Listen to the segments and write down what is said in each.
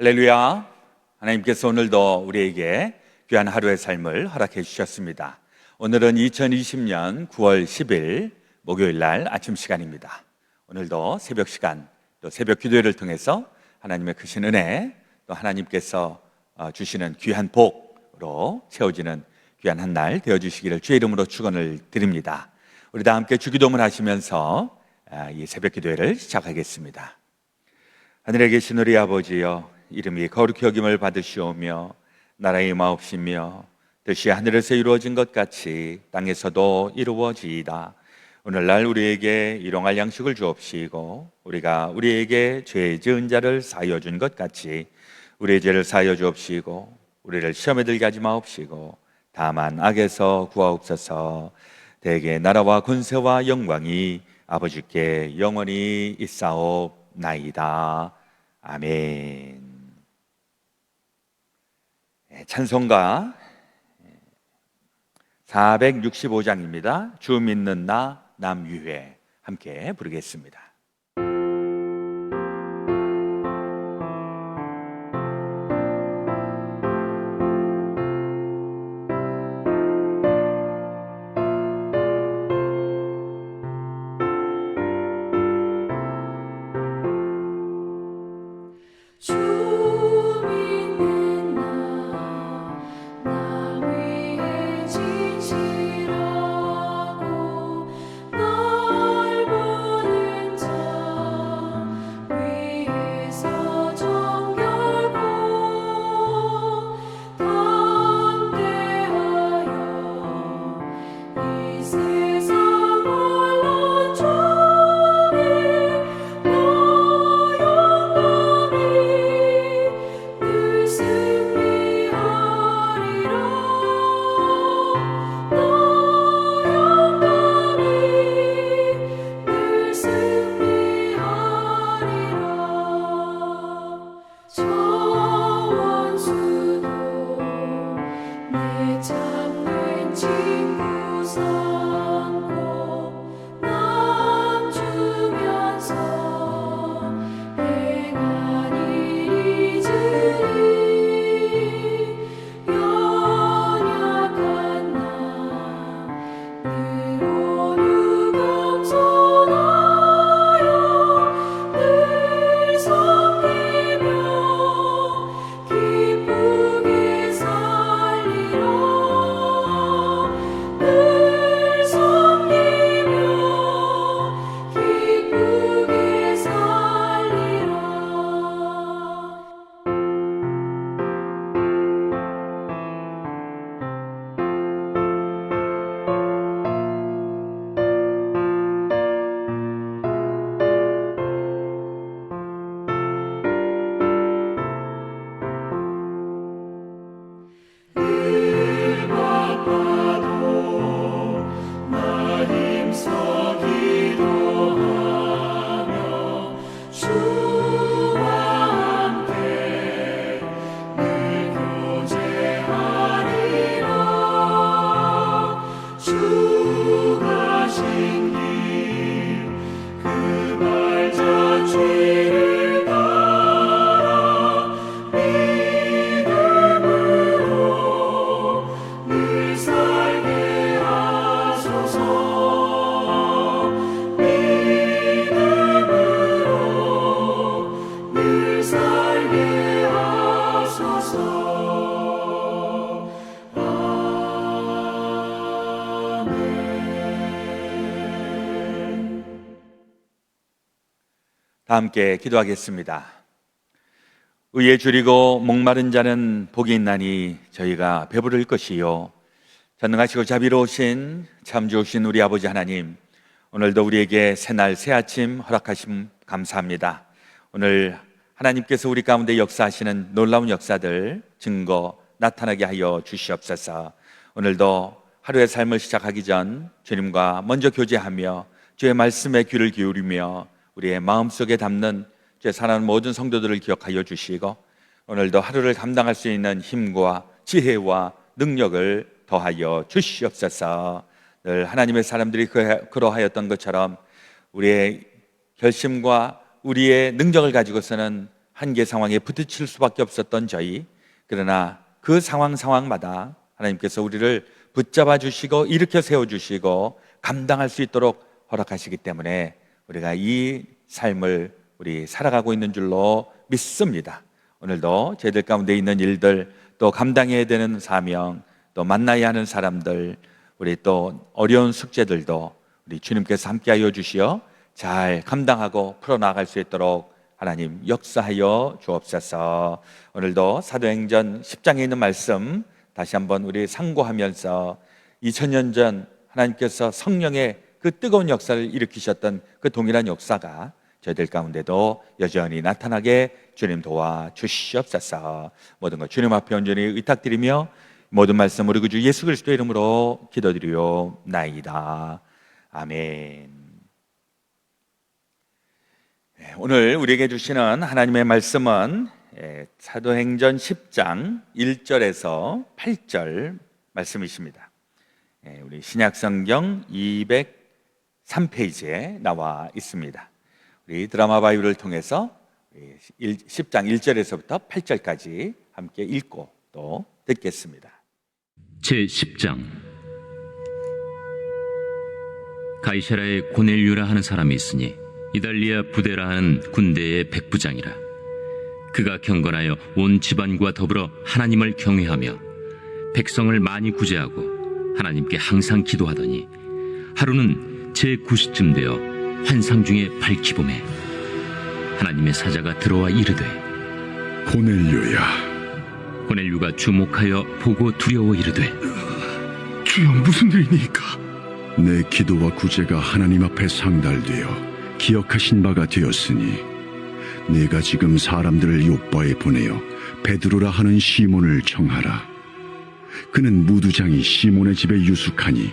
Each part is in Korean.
할렐루야. 하나님께서 오늘도 우리에게 귀한 하루의 삶을 허락해 주셨습니다. 오늘은 2020년 9월 10일 목요일 날 아침 시간입니다. 오늘도 새벽 시간, 또 새벽 기도회를 통해서 하나님의 크신 은혜, 또 하나님께서 주시는 귀한 복으로 채워지는 귀한 한 날 되어주시기를 주의 이름으로 축원을 드립니다. 우리 다 함께 주기도문 하시면서 이 새벽 기도회를 시작하겠습니다. 하늘에 계신 우리 아버지여, 이름이 거룩히 여김을 받으시오며 나라의 마옵시며 뜻이 하늘에서 이루어진 것 같이 땅에서도 이루어지이다. 오늘날 우리에게 일용할 양식을 주옵시고 우리가 우리에게 죄 지은 자를 사하여 준 것 같이 우리의 죄를 사하여 주옵시고 우리를 시험에 들게 하지 마옵시고 다만 악에서 구하옵소서. 대개 나라와 권세와 영광이 아버지께 영원히 있사옵나이다. 아멘. 찬송가 465장입니다. 주 믿는 나 남유회 함께 부르겠습니다. 다 함께 기도하겠습니다. 의에 줄이고 목마른 자는 복이 있나니 저희가 배부를 것이요. 전능하시고 자비로우신 참 좋으신 우리 아버지 하나님, 오늘도 우리에게 새날 새아침 허락하심 감사합니다. 오늘 하나님께서 우리 가운데 역사하시는 놀라운 역사들 증거 나타나게 하여 주시옵소서. 오늘도 하루의 삶을 시작하기 전 주님과 먼저 교제하며 주의 말씀에 귀를 기울이며 우리의 마음속에 담는 주의 사랑하는 모든 성도들을 기억하여 주시고 오늘도 하루를 감당할 수 있는 힘과 지혜와 능력을 더하여 주시옵소서. 늘 하나님의 사람들이 그러하였던 것처럼 우리의 결심과 우리의 능력을 가지고서는 한계 상황에 부딪힐 수밖에 없었던 저희, 그러나 그 상황마다 하나님께서 우리를 붙잡아 주시고 일으켜 세워 주시고 감당할 수 있도록 허락하시기 때문에 우리가 이 삶을 우리 살아가고 있는 줄로 믿습니다. 오늘도 저희들 가운데 있는 일들, 또 감당해야 되는 사명, 또 만나야 하는 사람들, 우리 또 어려운 숙제들도 우리 주님께서 함께하여 주시어 잘 감당하고 풀어나갈 수 있도록 하나님 역사하여 주옵소서. 오늘도 사도행전 10장에 있는 말씀 다시 한번 우리 상고하면서 2000년 전 하나님께서 성령의 그 뜨거운 역사를 일으키셨던 그 동일한 역사가 저희들 가운데도 여전히 나타나게 주님 도와주시옵소서. 모든 것 주님 앞에 온전히 의탁드리며 모든 말씀 우리 구주 예수 그리스도 이름으로 기도드리옵나이다. 아멘. 오늘 우리에게 주시는 하나님의 말씀은 사도행전 10장 1절에서 8절 말씀이십니다. 우리 신약성경 203페이지에 나와 있습니다. 우리 드라마 바이블을 통해서 10장 1절에서부터 8절까지 함께 읽고 또 듣겠습니다. 제10장. 가이사라에 고넬료라 하는 사람이 있으니 이달리아 부데라 하는 군대의 백부장이라. 그가 경건하여 온 집안과 더불어 하나님을 경외하며 백성을 많이 구제하고 하나님께 항상 기도하더니 하루는 제9시쯤 되어 환상 중에 밝히 보매 하나님의 사자가 들어와 이르되 고넬료야. 고넬료가 주목하여 보고 두려워 이르되 주여, 무슨 일이니까? 내 기도와 구제가 하나님 앞에 상달되어 기억하신 바가 되었으니 네가 지금 사람들을 요바에 보내어 베드로라 하는 시몬을 청하라. 그는 무두장이 시몬의 집에 유숙하니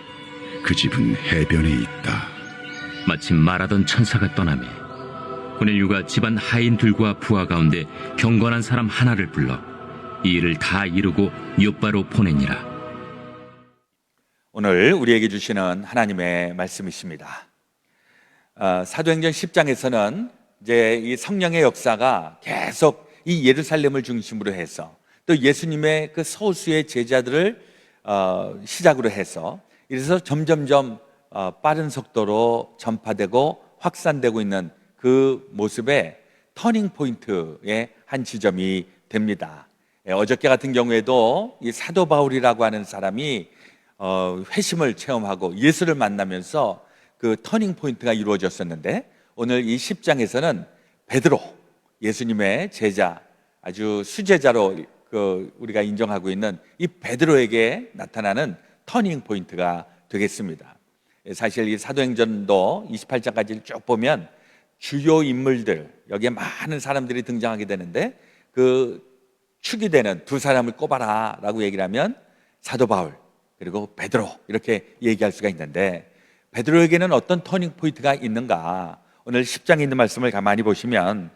그 집은 해변에 있다. 마침 말하던 천사가 떠나매 고넬료가 집안 하인들과 부하 가운데 경건한 사람 하나를 불러 이 일을 다 이루고 요바로 보내니라. 오늘 우리에게 주시는 하나님의 말씀이십니다. 사도행전 10장에서는 이제 이 성령의 역사가 계속 이 예루살렘을 중심으로 해서 또 예수님의 그 서수의 제자들을 시작으로 해서 이래서 점점점 빠른 속도로 전파되고 확산되고 있는 그 모습의 터닝 포인트의 한 지점이 됩니다. 어저께 같은 경우에도 이 사도 바울이라고 하는 사람이 회심을 체험하고 예수를 만나면서 그 터닝 포인트가 이루어졌었는데, 오늘 이 10장에서는 베드로, 예수님의 제자, 아주 수제자로 우리가 인정하고 있는 이 베드로에게 나타나는 터닝 포인트가 되겠습니다. 사실 이 사도행전도 28장까지 쭉 보면 주요 인물들, 여기에 많은 사람들이 등장하게 되는데 그 축이 되는 두 사람을 꼽아라 라고 얘기를 하면 사도 바울 그리고 베드로 이렇게 얘기할 수가 있는데, 베드로에게는 어떤 터닝 포인트가 있는가? 오늘 10장에 있는 말씀을 가만히 보시면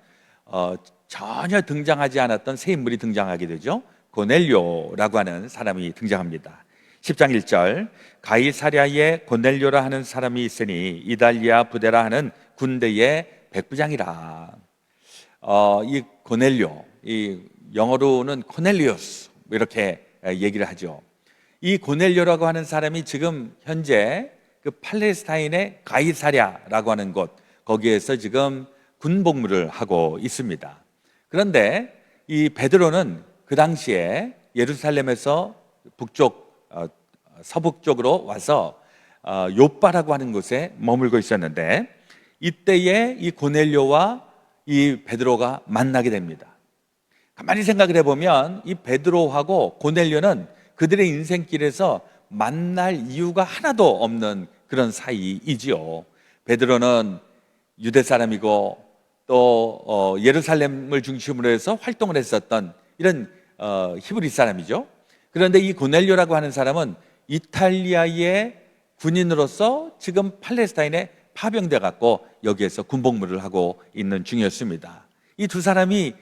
전혀 등장하지 않았던 새 인물이 등장하게 되죠. 고넬료라고 하는 사람이 등장합니다. 10장 1절, 가이사랴에 고넬료라 하는 사람이 있으니 이달리아 부데라 하는 군대의 백부장이라. 이 고넬료, 이 영어로는 코넬리우스 이렇게 얘기를 하죠. 이 고넬료라고 하는 사람이 지금 현재 그 팔레스타인의 가이사랴라고 하는 곳, 거기에서 지금 군복무를 하고 있습니다. 그런데 이 베드로는 그 당시에 예루살렘에서 서북쪽으로 와서 요바라고 하는 곳에 머물고 있었는데, 이때에 이 고넬료와 이 베드로가 만나게 됩니다. 가만히 생각을 해보면 이 베드로하고 고넬료는 그들의 인생길에서 만날 이유가 하나도 없는 그런 사이이지요. 베드로는 유대 사람이고 또 예루살렘을 중심으로 해서 활동을 했었던 이런 히브리 사람이죠. 그런데 이 고넬료라고 하는 사람은 이탈리아의 군인으로서 지금 팔레스타인에 파병돼 갖고 여기에서 군복무를 하고 있는 중이었습니다. 이 두 사람이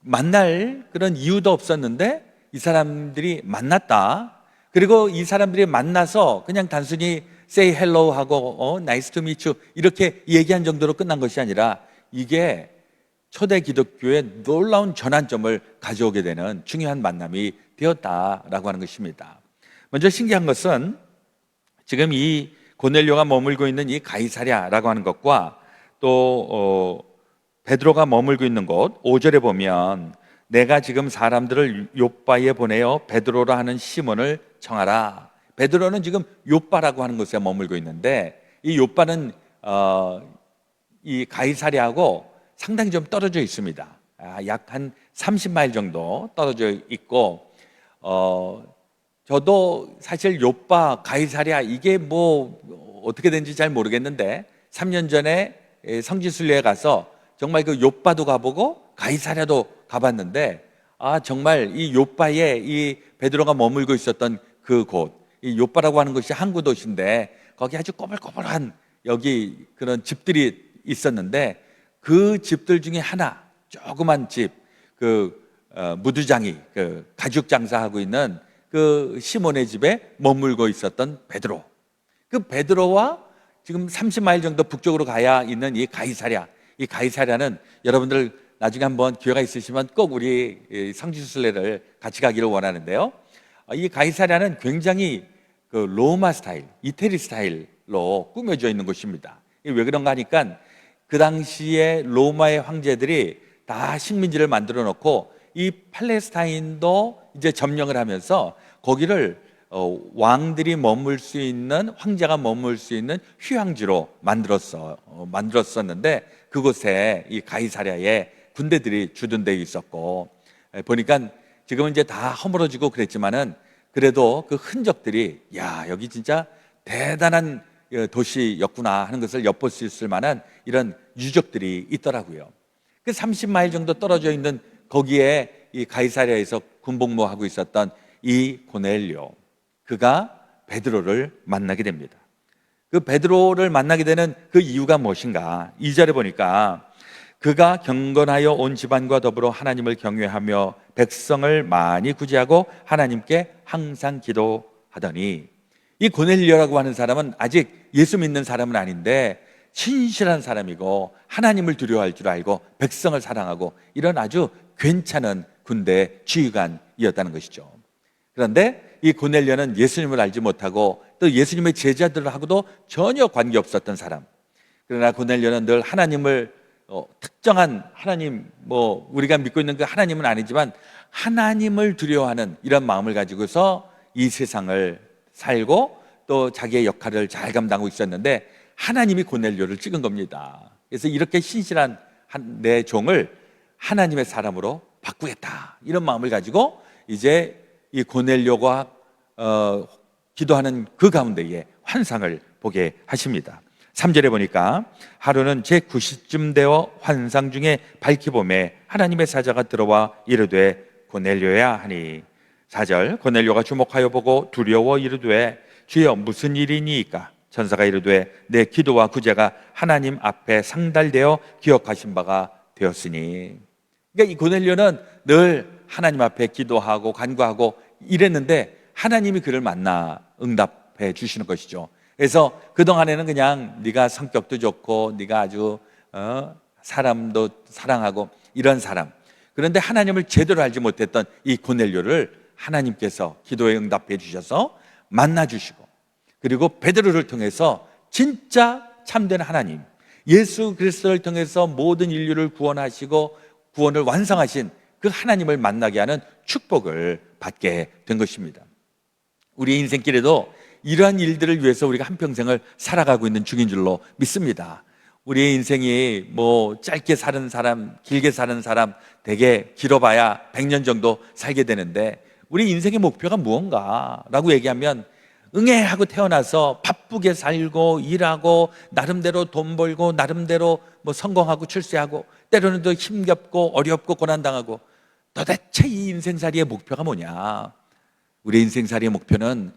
만날 그런 이유도 없었는데 이 사람들이 만났다. 그리고 이 사람들이 만나서 그냥 단순히 say hello 하고 nice to meet you 이렇게 얘기한 정도로 끝난 것이 아니라 이게 초대 기독교의 놀라운 전환점을 가져오게 되는 중요한 만남이 되었다라고 하는 것입니다. 먼저 신기한 것은 지금 이 고넬료가 머물고 있는 이 가이사랴라고 하는 것과 또 베드로가 머물고 있는 곳 5절에 보면 내가 지금 사람들을 욥바에 보내어 베드로라 하는 시몬을 청하라. 베드로는 지금 욥바라고 하는 곳에 머물고 있는데 이 욥바는 이 가이사랴하고 상당히 좀 떨어져 있습니다. 약 한 30마일 정도 떨어져 있고 저도 사실 욥바, 가이사랴 이게 뭐 어떻게 된지 잘 모르겠는데 3년 전에 성지순례에 가서 정말 그 욥바도 가보고 가이사랴도 가봤는데 정말 이 욥바에 이 베드로가 머물고 있었던 그 곳, 이 욥바라고 하는 곳이 항구 도시인데 거기 아주 꼬불꼬불한 여기 그런 집들이 있었는데 그 집들 중에 하나 조그만 집, 무두장이 가죽 장사하고 있는 그 시몬의 집에 머물고 있었던 베드로. 그 베드로와 지금 30마일 정도 북쪽으로 가야 있는 이 가이사랴. 이 가이사랴는 여러분들 나중에 한번 기회가 있으시면 꼭 우리 성지순례를 같이 가기를 원하는데요. 이 가이사랴는 굉장히 그 로마 스타일, 이태리 스타일로 꾸며져 있는 곳입니다. 왜 그런가 하니까 그 당시에 로마의 황제들이 다 식민지를 만들어 놓고 이 팔레스타인도 이제 점령을 하면서 거기를 왕들이 머물 수 있는, 황제가 머물 수 있는 휴양지로 만들었었는데 그곳에 이 가이사랴에 군대들이 주둔되어 있었고 보니까 지금은 이제 다 허물어지고 그랬지만은 그래도 그 흔적들이 여기 진짜 대단한 도시였구나 하는 것을 엿볼 수 있을 만한 이런 유적들이 있더라고요. 그 30마일 정도 떨어져 있는 거기에 이 가이사랴에서 군복무하고 있었던 이 고넬료, 그가 베드로를 만나게 됩니다. 그 베드로를 만나게 되는 그 이유가 무엇인가? 2절에 보니까 그가 경건하여 온 집안과 더불어 하나님을 경외하며 백성을 많이 구제하고 하나님께 항상 기도하더니, 이 고넬료라고 하는 사람은 아직 예수 믿는 사람은 아닌데 신실한 사람이고 하나님을 두려워할 줄 알고 백성을 사랑하고 이런 아주 괜찮은 군대 지휘관이었다는 것이죠. 그런데 이 고넬료는 예수님을 알지 못하고 또 예수님의 제자들하고도 전혀 관계없었던 사람. 그러나 고넬료는 늘 하나님을 특정한 하나님, 우리가 믿고 있는 그 하나님은 아니지만 하나님을 두려워하는 이런 마음을 가지고서 이 세상을 살고 또 자기의 역할을 잘 감당하고 있었는데 하나님이 고넬료를 찍은 겁니다. 그래서 이렇게 신실한 내 종을 하나님의 사람으로 바꾸겠다, 이런 마음을 가지고 이제 이 고넬료가 기도하는 그 가운데에 환상을 보게 하십니다. 3절에 보니까 하루는 제9시쯤 되어 환상 중에 밝히 보매 하나님의 사자가 들어와 이르되 고넬료야 하니, 4절 고넬료가 주목하여 보고 두려워 이르되 주여 무슨 일이니이까? 천사가 이르되 내 기도와 구제가 하나님 앞에 상달되어 기억하신 바가 되었으니. 그러니까 이 고넬료는 늘 하나님 앞에 기도하고 간구하고 이랬는데 하나님이 그를 만나 응답해 주시는 것이죠. 그래서 그동안에는 그냥 네가 성격도 좋고 네가 아주 사람도 사랑하고 이런 사람, 그런데 하나님을 제대로 알지 못했던 이 고넬료를 하나님께서 기도에 응답해 주셔서 만나 주시고, 그리고 베드로를 통해서 진짜 참된 하나님 예수 그리스도를 통해서 모든 인류를 구원하시고 구원을 완성하신 그 하나님을 만나게 하는 축복을 받게 된 것입니다. 우리 인생길에도 이러한 일들을 위해서 우리가 한평생을 살아가고 있는 중인 줄로 믿습니다. 우리의 인생이 짧게 사는 사람, 길게 사는 사람 되게 길어봐야 100년 정도 살게 되는데 우리 인생의 목표가 무언가라고 얘기하면 응애하고 태어나서 바쁘게 살고 일하고 나름대로 돈 벌고 나름대로 성공하고 출세하고 때로는 더 힘겹고 어렵고 고난당하고, 도대체 이 인생살이의 목표가 뭐냐? 우리의 인생살이의 목표는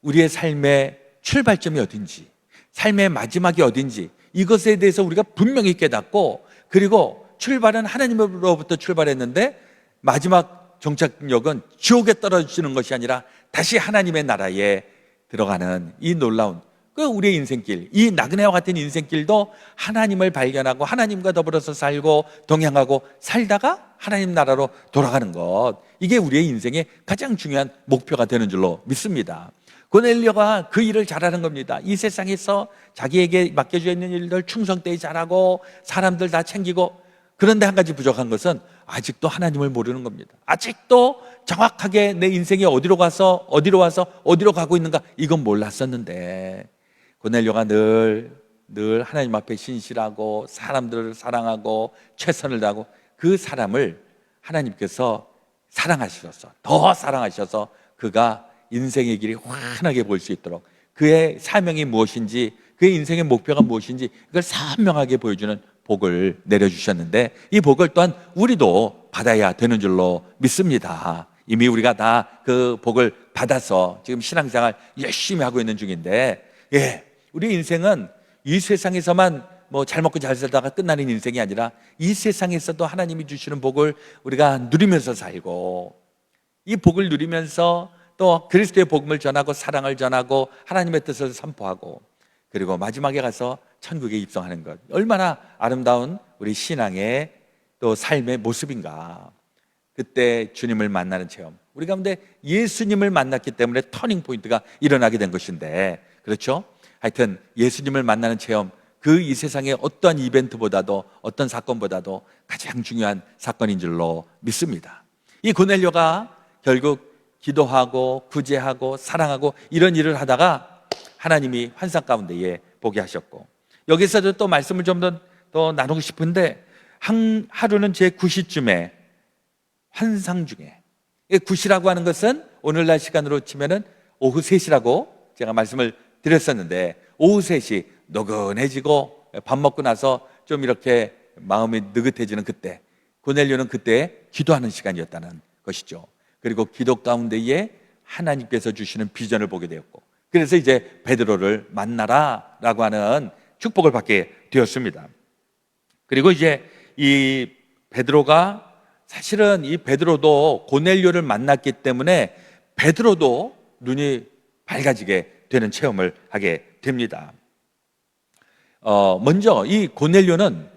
우리의 삶의 출발점이 어딘지, 삶의 마지막이 어딘지 이것에 대해서 우리가 분명히 깨닫고, 그리고 출발은 하나님으로부터 출발했는데 마지막 정착역은 지옥에 떨어지는 것이 아니라 다시 하나님의 나라에 들어가는 이 놀라운 그 우리의 인생길, 이 나그네와 같은 인생길도 하나님을 발견하고 하나님과 더불어서 살고 동행하고 살다가 하나님 나라로 돌아가는 것, 이게 우리의 인생의 가장 중요한 목표가 되는 줄로 믿습니다. 고넬료가 그 일을 잘하는 겁니다. 이 세상에서 자기에게 맡겨져 있는 일들 충성되이 잘하고 사람들 다 챙기고, 그런데 한 가지 부족한 것은 아직도 하나님을 모르는 겁니다. 아직도 정확하게 내 인생이 어디로 와서 어디로 가고 있는가, 이건 몰랐었는데, 고넬료가 늘 하나님 앞에 신실하고 사람들을 사랑하고 최선을 다하고, 그 사람을 하나님께서 사랑하셔서 더 사랑하셔서 그가 인생의 길이 환하게 보일 수 있도록, 그의 사명이 무엇인지, 그의 인생의 목표가 무엇인지 그걸 선명하게 보여주는 복을 내려주셨는데, 이 복을 또한 우리도 받아야 되는 줄로 믿습니다. 이미 우리가 다 그 복을 받아서 지금 신앙생활 열심히 하고 있는 중인데, 우리 인생은 이 세상에서만 뭐 잘 먹고 잘 살다가 끝나는 인생이 아니라, 이 세상에서도 하나님이 주시는 복을 우리가 누리면서 살고, 이 복을 누리면서 또 그리스도의 복음을 전하고 사랑을 전하고 하나님의 뜻을 선포하고, 그리고 마지막에 가서 천국에 입성하는 것, 얼마나 아름다운 우리 신앙의 또 삶의 모습인가. 그때 주님을 만나는 체험, 우리 가운데 예수님을 만났기 때문에 터닝 포인트가 일어나게 된 것인데, 그렇죠? 하여튼 예수님을 만나는 체험, 그 이 세상의 어떤 이벤트보다도 어떤 사건보다도 가장 중요한 사건인 줄로 믿습니다. 이 고넬료가 결국 기도하고 구제하고 사랑하고 이런 일을 하다가 하나님이 환상 가운데에 보게 하셨고, 여기서도 또 말씀을 좀 더 나누고 싶은데, 하루는 제 9시쯤에 환상 중에, 9시라고 하는 것은 오늘날 시간으로 치면은 오후 3시라고 제가 말씀을 드렸었는데, 오후 3시 노근해지고 밥 먹고 나서 좀 이렇게 마음이 느긋해지는 그때, 고넬료는 그때 기도하는 시간이었다는 것이죠. 그리고 기도 가운데에 하나님께서 주시는 비전을 보게 되었고, 그래서 이제 베드로를 만나라 라고 하는 축복을 받게 되었습니다. 그리고 이제 이 베드로가, 사실은 이 베드로도 고넬료를 만났기 때문에 베드로도 눈이 밝아지게 되는 체험을 하게 됩니다. 먼저 이 고넬료는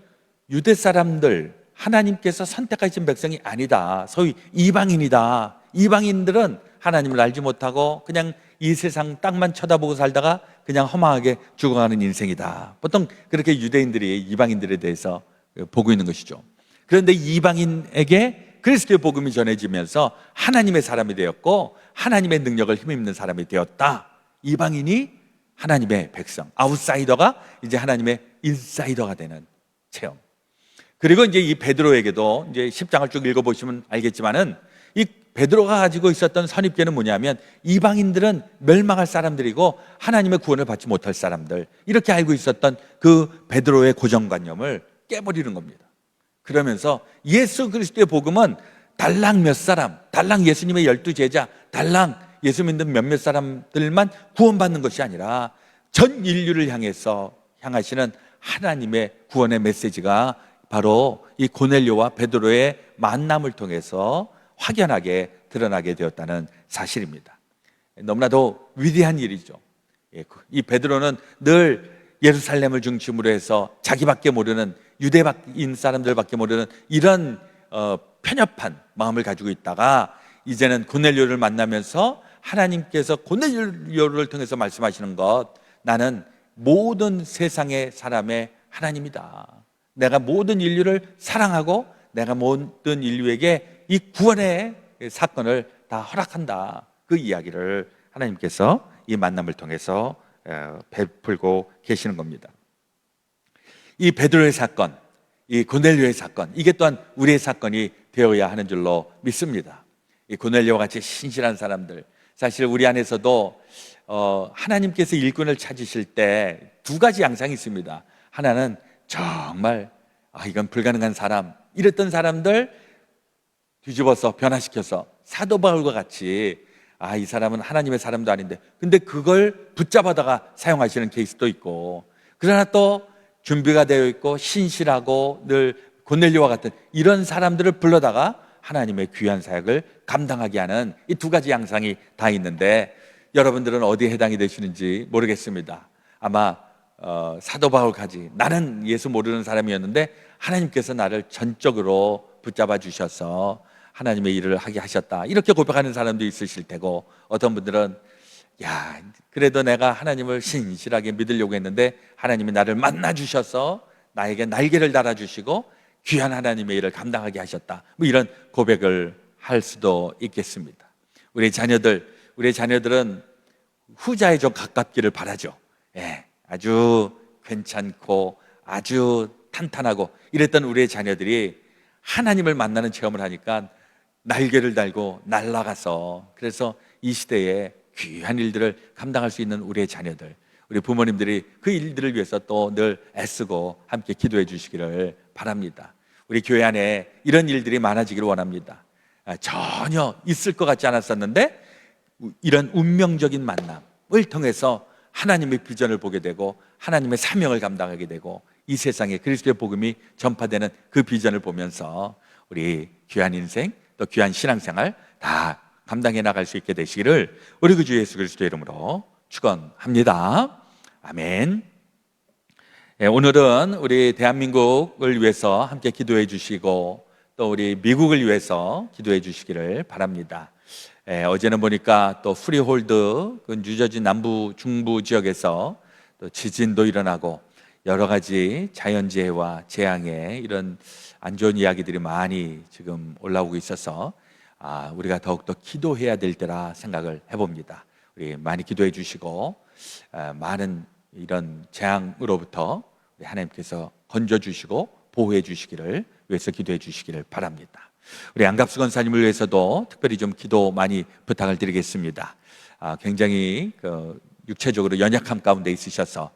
유대 사람들, 하나님께서 선택하신 백성이 아니다, 소위 이방인이다. 이방인들은 하나님을 알지 못하고 그냥 이 세상 땅만 쳐다보고 살다가 그냥 허망하게 죽어가는 인생이다. 보통 그렇게 유대인들이 이방인들에 대해서 보고 있는 것이죠. 그런데 이방인에게 그리스도의 복음이 전해지면서 하나님의 사람이 되었고, 하나님의 능력을 힘입는 사람이 되었다. 이방인이 하나님의 백성, 아웃사이더가 이제 하나님의 인사이더가 되는 체험. 그리고 이제 이 베드로에게도 이제 10장을 쭉 읽어보시면 알겠지만은, 이 베드로가 가지고 있었던 선입견은 뭐냐면, 이방인들은 멸망할 사람들이고 하나님의 구원을 받지 못할 사람들, 이렇게 알고 있었던 그 베드로의 고정관념을 깨버리는 겁니다. 그러면서 예수 그리스도의 복음은 달랑 몇 사람, 달랑 예수님의 12제자, 달랑 예수 믿는 몇몇 사람들만 구원받는 것이 아니라 전 인류를 향하시는 하나님의 구원의 메시지가 바로 이 고넬료와 베드로의 만남을 통해서 확연하게 드러나게 되었다는 사실입니다. 너무나도 위대한 일이죠. 이 베드로는 늘 예루살렘을 중심으로 해서 자기밖에 모르는, 유대인 사람들밖에 모르는 이런 편협한 마음을 가지고 있다가, 이제는 고넬료를 만나면서 하나님께서 고넬료를 통해서 말씀하시는 것, 나는 모든 세상의 사람의 하나님이다. 내가 모든 인류를 사랑하고 내가 모든 인류에게 이 구원의 사건을 다 허락한다. 그 이야기를 하나님께서 이 만남을 통해서 베풀고 계시는 겁니다. 이 베드로의 사건, 이 고넬료의 사건, 이게 또한 우리의 사건이 되어야 하는 줄로 믿습니다. 이 고넬료와 같이 신실한 사람들, 사실 우리 안에서도 하나님께서 일꾼을 찾으실 때 두 가지 양상이 있습니다. 하나는 정말 이건 불가능한 사람, 이랬던 사람들 뒤집어서 변화시켜서 사도 바울과 같이 이 사람은 하나님의 사람도 아닌데, 근데 그걸 붙잡아다가 사용하시는 케이스도 있고, 그러나 또 준비가 되어 있고 신실하고 늘 고넬료와 같은 이런 사람들을 불러다가 하나님의 귀한 사역을 감당하게 하는 이 두 가지 양상이 다 있는데, 여러분들은 어디에 해당이 되시는지 모르겠습니다. 아마 사도 바울까지 나는 예수 모르는 사람이었는데 하나님께서 나를 전적으로 붙잡아 주셔서 하나님의 일을 하게 하셨다, 이렇게 고백하는 사람도 있으실 테고, 어떤 분들은 야, 그래도 내가 하나님을 신실하게 믿으려고 했는데 하나님이 나를 만나 주셔서 나에게 날개를 달아주시고 귀한 하나님의 일을 감당하게 하셨다, 뭐 이런 고백을 할 수도 있겠습니다. 우리 자녀들은 후자에 좀 가깝기를 바라죠. 예, 아주 괜찮고 아주 탄탄하고 이랬던 우리의 자녀들이 하나님을 만나는 체험을 하니까 날개를 달고 날아가서, 그래서 이 시대에 귀한 일들을 감당할 수 있는 우리의 자녀들, 우리 부모님들이 그 일들을 위해서 또 늘 애쓰고 함께 기도해 주시기를 바랍니다. 우리 교회 안에 이런 일들이 많아지기를 원합니다. 전혀 있을 것 같지 않았었는데 이런 운명적인 만남을 통해서 하나님의 비전을 보게 되고 하나님의 사명을 감당하게 되고 이 세상에 그리스도의 복음이 전파되는 그 비전을 보면서 우리 귀한 인생 또 귀한 신앙생활 다 감당해 나갈 수 있게 되시기를 우리 구주 예수 그리스도의 이름으로 축원합니다. 아멘. 오늘은 우리 대한민국을 위해서 함께 기도해 주시고 또 우리 미국을 위해서 기도해 주시기를 바랍니다. 어제는 보니까 또 프리홀드, 그 뉴저지 남부 중부 지역에서 또 지진도 일어나고 여러 가지 자연재해와 재앙의 이런 안 좋은 이야기들이 많이 지금 올라오고 있어서 우리가 더욱더 기도해야 될 때라 생각을 해봅니다. 우리 많이 기도해 주시고 많은 이런 재앙으로부터 우리 하나님께서 건져주시고 보호해 주시기를 위해서 기도해 주시기를 바랍니다. 우리 안갑수 권사님을 위해서도 특별히 좀 기도 많이 부탁을 드리겠습니다. 굉장히 육체적으로 연약함 가운데 있으셔서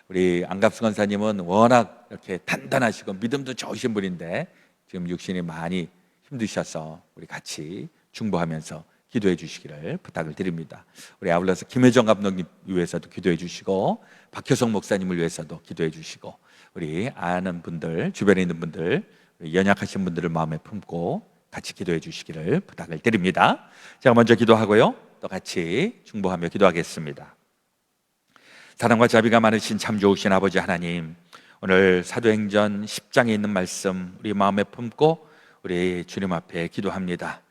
우리 안갑수 권사님은 워낙 이렇게 단단하시고 믿음도 좋으신 분인데 지금 육신이 많이 힘드셔서 우리 같이 중보하면서 기도해 주시기를 부탁을 드립니다. 우리 아울러서 김혜정 감독님 위해서도 기도해 주시고 박효성 목사님을 위해서도 기도해 주시고 우리 아는 분들, 주변에 있는 분들, 연약하신 분들을 마음에 품고 같이 기도해 주시기를 부탁을 드립니다. 제가 먼저 기도하고요, 또 같이 중보하며 기도하겠습니다. 사랑과 자비가 많으신 참 좋으신 아버지 하나님, 오늘 사도행전 10장에 있는 말씀 우리 마음에 품고 우리 주님 앞에 기도합니다.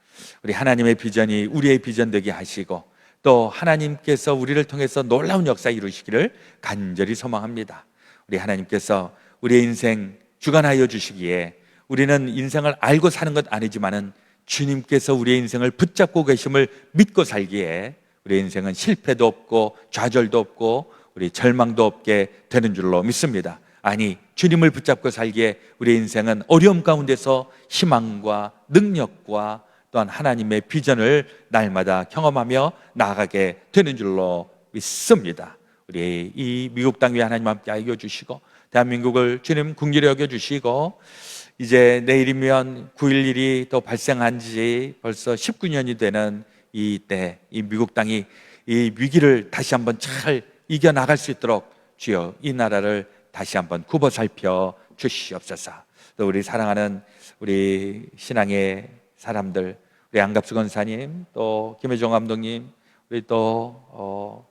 우리 하나님의 비전이 우리의 비전 되게 하시고 또 하나님께서 우리를 통해서 놀라운 역사 이루시기를 간절히 소망합니다. 우리 하나님께서 우리의 인생 주관하여 주시기에 우리는 인생을 알고 사는 것 아니지만은 주님께서 우리의 인생을 붙잡고 계심을 믿고 살기에 우리의 인생은 실패도 없고 좌절도 없고 우리 절망도 없게 되는 줄로 믿습니다. 아니, 주님을 붙잡고 살기에 우리의 인생은 어려움 가운데서 희망과 능력과 또한 하나님의 비전을 날마다 경험하며 나아가게 되는 줄로 믿습니다. 우리 이 미국 땅 위에 하나님 함께 하여 주시고 대한민국을 주님 긍휼히 여겨 주시고 이제 내일이면 9.11이 또 발생한 지 벌써 19년이 되는 이때 이 미국 땅이 이 위기를 다시 한번 잘 이겨나갈 수 있도록 주여 이 나라를 다시 한번 굽어 살펴 주시옵소서. 또 우리 사랑하는 우리 신앙의 사람들, 우리 안갑수 권사님, 또 김혜정 감독님, 우리 또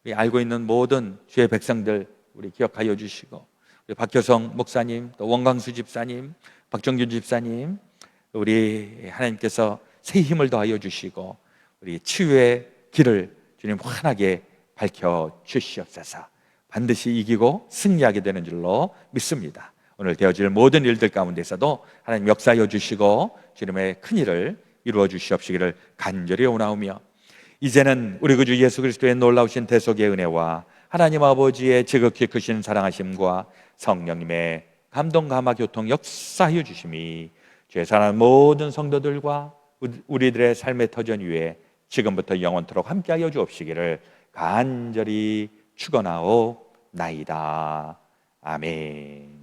우리 알고 있는 모든 주의 백성들 우리 기억하여 주시고 우리 박효성 목사님, 또 원광수 집사님, 박정균 집사님, 우리 하나님께서 새 힘을 더하여 주시고 우리 치유의 길을 주님 환하게 밝혀 주시옵소서. 반드시 이기고 승리하게 되는 줄로 믿습니다. 오늘 되어질 모든 일들 가운데서도 하나님 역사하여 주시고 주님의 큰 일을 이루어 주시옵시기를 간절히 원하오며 이제는 우리 구주 예수 그리스도의 놀라우신 대속의 은혜와 하나님 아버지의 지극히 크신 사랑하심과 성령님의 감동 감화 교통 역사하여 주심이 죄 사는 모든 성도들과 우리들의 삶의 터전 위에 지금부터 영원토록 함께하여 주옵시기를 간절히 축원하오나이다. 아멘.